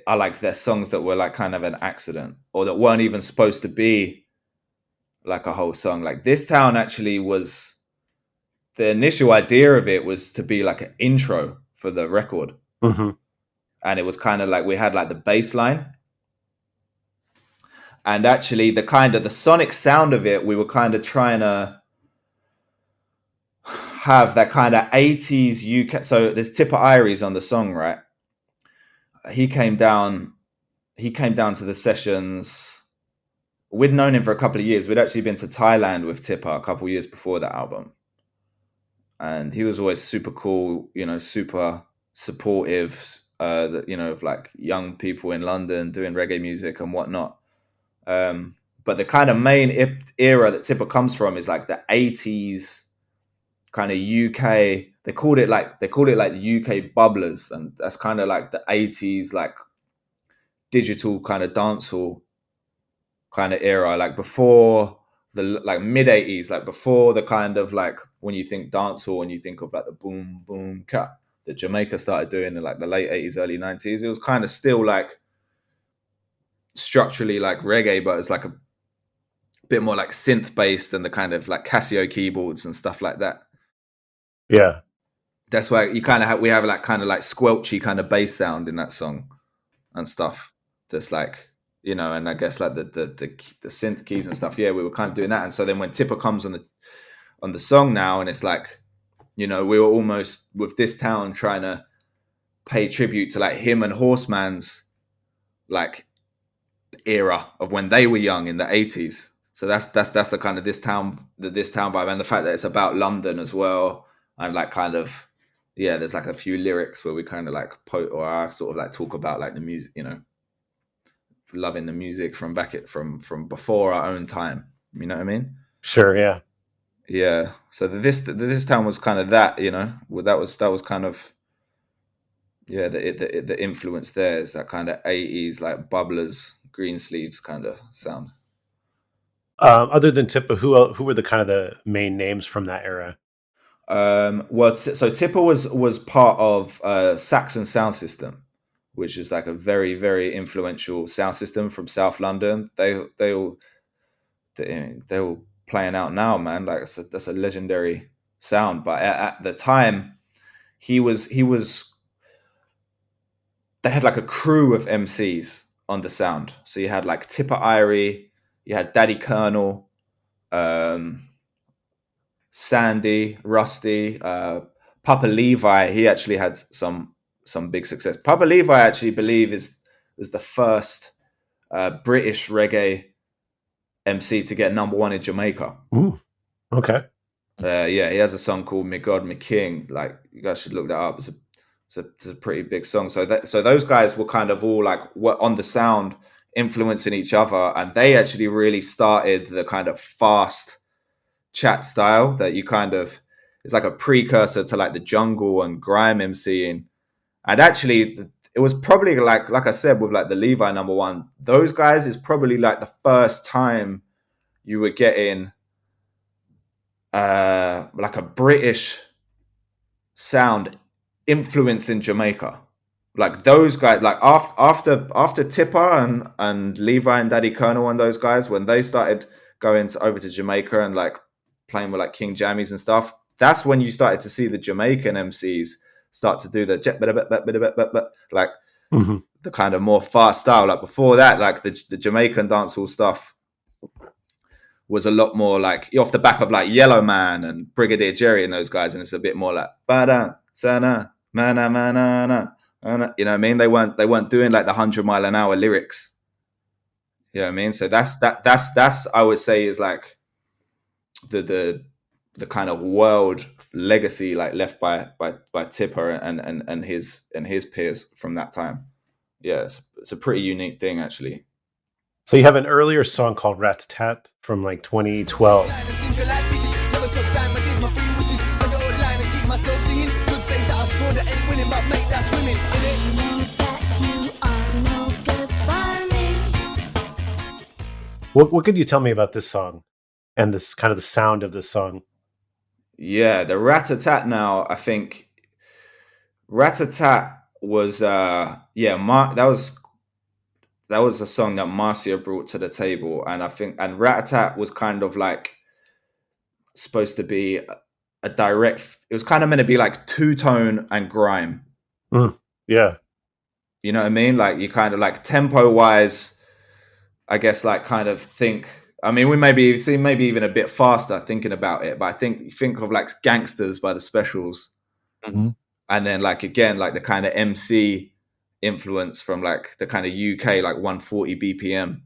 are like their songs that were like kind of an accident or that weren't even supposed to be like a whole song. Like This Town actually was, the initial idea of it was to be like an intro for the record. Mm-hmm. And it was kind of like we had like the bass line. And actually the sonic sound of it, we were kind of trying to have that kind of 80s UK. So there's Tippa Irie's on the song, right? He came down to the sessions. We'd known him for a couple of years. We'd actually been to Thailand with Tippa a couple of years before that album. And he was always super cool, super supportive, of like young people in London doing reggae music and whatnot. But the kind of main era that Tippa comes from is like the 80s kind of UK. They called it like the UK bubblers, and that's kind of like the 80s like digital kind of dancehall kind of era, like before the like mid 80s, like before the kind of like when you think dancehall and you think of like the boom boom cat that Jamaica started doing in like the late 80s, early 90s. It was kind of still like structurally like reggae, but it's like a bit more like synth based and the kind of like Casio keyboards and stuff like that. Yeah, that's why you kind of we have like kind of like squelchy kind of bass sound in that song and stuff. That's like, and I guess like the synth keys and stuff. Yeah, we were kind of doing that. And so then when Tippa comes on the song now, and it's like, we were almost with This Town trying to pay tribute to like him and Horseman's like era of when they were young in the 80s. So that's the kind of This Town vibe, and the fact that it's about London as well, and like kind of there's like a few lyrics where we kind of like or I sort of like talk about like the music, loving the music from from before our own time. You know what I mean? Sure. Yeah. Yeah. So this Town was kind of that, that was kind of the influence there is that kind of 80s like bubblers, green sleeves kind of sound. Other than Tippa, who were the kind of the main names from that era? So Tippa was part of Saxon Sound System, which is like a very, very influential sound system from South London. They all playing out now, man. Like that's a legendary sound. But at the time, he was. They had like a crew of MCs on the sound. So you had like Tippa Irie, you had Daddy Colonel, Sandy, Rusty, Papa Levi. He actually had some big success. Papa Levi, I actually believe, was the first British reggae MC to get #1 in Jamaica. Ooh, okay. He has a song called "Me God, Me King." Like, you guys should look that up. It's a pretty big song. So those guys were kind of all like were on the sound, influencing each other, and they actually really started the kind of fast chat style that you kind of, it's like a precursor to like the jungle and grime MCing. And actually it was probably like I said with like the Levi #1, those guys is probably like the first time you were getting like a British sound influence in Jamaica. Like those guys, like after Tippa and Levi and Daddy Colonel and those guys, when they started going over to Jamaica and like playing with like King Jammies and stuff, that's when you started to see the Jamaican MCs start to do the like the kind of more fast style. Like before that, like the Jamaican dancehall stuff was a lot more like off the back of like Yellow Man and Brigadier Jerry and those guys, and it's a bit more like bada sana mana mana na. You know what I mean? They weren't doing like the 100-mile-an-hour lyrics. You know what I mean? So that's I would say is like the kind of world legacy like left by Tippa and his peers from that time. Yeah, it's a pretty unique thing actually. So you have an earlier song called Rat-a-Tat from like 2012. What could you tell me about this song and this kind of the sound of this song? Yeah, the Rat-a-Tat now, I think Rat-a-Tat was that was that was a song that Marcia brought to the table, and I think and Rat-a-tat was kind of like supposed to be a direct. It was kind of meant to be like two-tone and grime. Yeah, you know what I mean. Like you kind of like tempo wise, I guess like kind of think. I mean, we maybe even a bit faster thinking about it, but I think of like Gangsters by the Specials, and then like again like the kind of MC influence from like the kind of UK like 140 BPM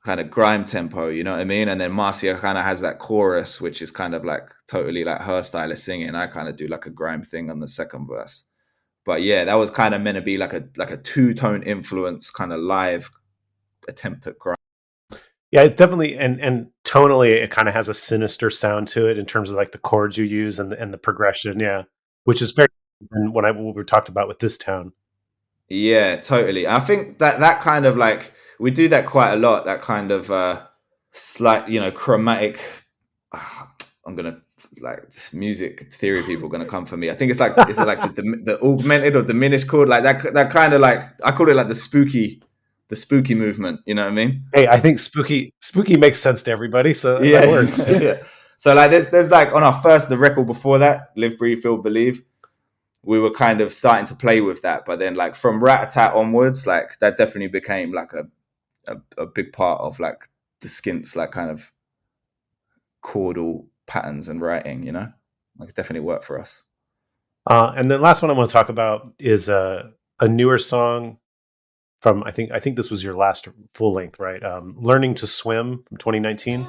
kind of grime tempo, you know what I mean? And then Marcia kind of has that chorus, which is kind of like totally like her style of singing. I kind of do like a grime thing on the second verse. But yeah, that was kind of meant to be like a two-tone influence kind of live attempt at grime. Yeah, it's definitely and tonally it kind of has a sinister sound to it in terms of like the chords you use and the progression, yeah, which is very different than what we talked about with This Town. Yeah, totally. I think that kind of like we do that quite a lot. That kind of slight, chromatic. I'm gonna like music theory people are gonna come for me. I think it's like the augmented or diminished chord, like that kind of like I call it like the spooky movement. You know what I mean? Hey, I think spooky makes sense to everybody, so that works. Yeah. So like there's like on our the record before that, Live, Breathe, Feel, Believe. We were kind of starting to play with that, but then like from Rat-a-tat onwards, like that definitely became like a big part of like the Skints, like kind of chordal patterns and writing, like definitely worked for us. And then last one I want to talk about is a newer song from I think this was your last full length, right? Learning to Swim from 2019.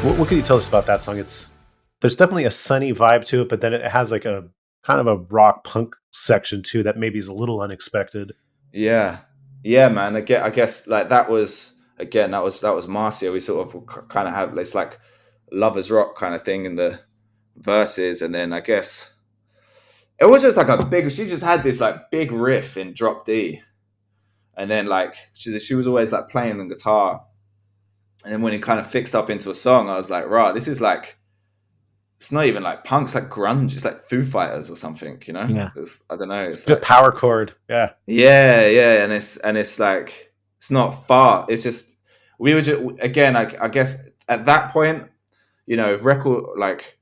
What can you tell us about that song? There's definitely a sunny vibe to it, but then it has like a kind of a rock punk section too that maybe is a little unexpected. Yeah, man. I guess like that was Marcia. We sort of kind of have this like lovers rock kind of thing in the verses, and then I guess it was just like she just had this like big riff in drop D, and then like she was always like playing the guitar. And then when it kind of fixed up into a song, I was like, right, this is like, it's not even like punk, it's like grunge. It's like Foo Fighters or something, Yeah. I don't know. It's like power chord. Yeah. Yeah. And it's like, it's not far. It's just, we were just, again, I guess at that point, record, like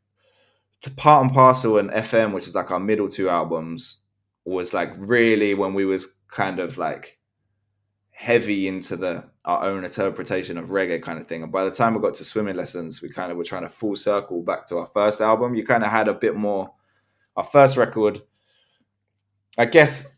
to Part and Parcel and FM, which is like our middle two albums, was like really when we was kind of like heavy into our own interpretation of reggae kind of thing. And by the time we got to Swimming Lessons, we kind of were trying to full circle back to our first album. You kind of had a bit more, our first record, I guess,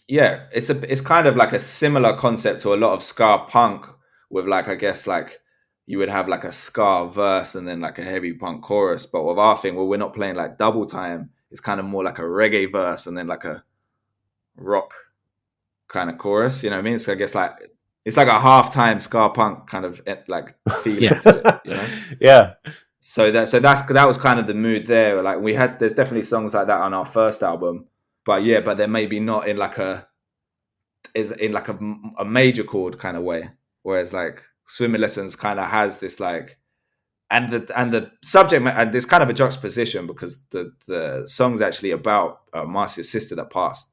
yeah, it's kind of like a similar concept to a lot of ska-punk with like, I guess like you would have like a ska verse and then like a heavy punk chorus. But with our thing, we're not playing like double time. It's kind of more like a reggae verse and then like a rock kind of chorus, you know what I mean? So I guess like it's like a halftime ska punk kind of like feeling to it, Yeah. So that was kind of the mood there. Like there's definitely songs like that on our first album, but they're maybe not in like a major chord kind of way. Whereas like Swimming Lessons kind of has this like, and the subject, and there's kind of a juxtaposition because the song's actually about Marcia's sister that passed.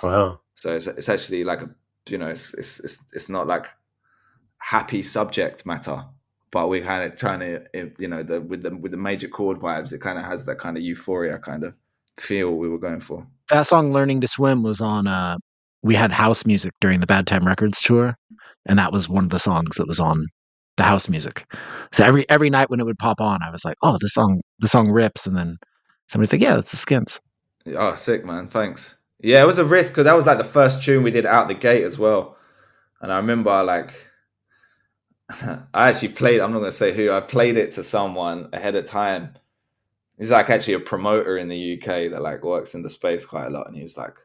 Wow. So it's actually like it's not like happy subject matter, but we're kind of trying to with the major chord vibes, it kind of has that kind of euphoria kind of feel we were going for. That song "Learning to Swim" was on. We had house music during the Bad Time Records tour, and that was one of the songs that was on the house music. So every night when it would pop on, I was like, "Oh, the song rips!" And then somebody's like, "Yeah, that's the Skints." Oh, sick, man! Thanks. Yeah, it was a risk because that was like the first tune we did out the gate as well. And I remember like I actually played, I'm not going to say who, I played it to someone ahead of time. He's like actually a promoter in the UK that like works in the space quite a lot. And he's like,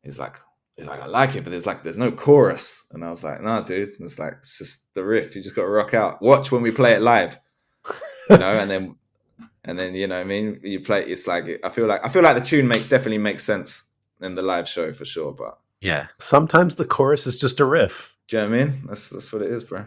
I like it, but there's no chorus. And I was like, nah, dude, it's just the riff. You just got to rock out. Watch when we play it live, and then you know what I mean, you play, it's like I feel like the tune definitely makes sense in the live show for sure. But yeah, sometimes the chorus is just a riff. Do you know what I mean? That's what it is, bro.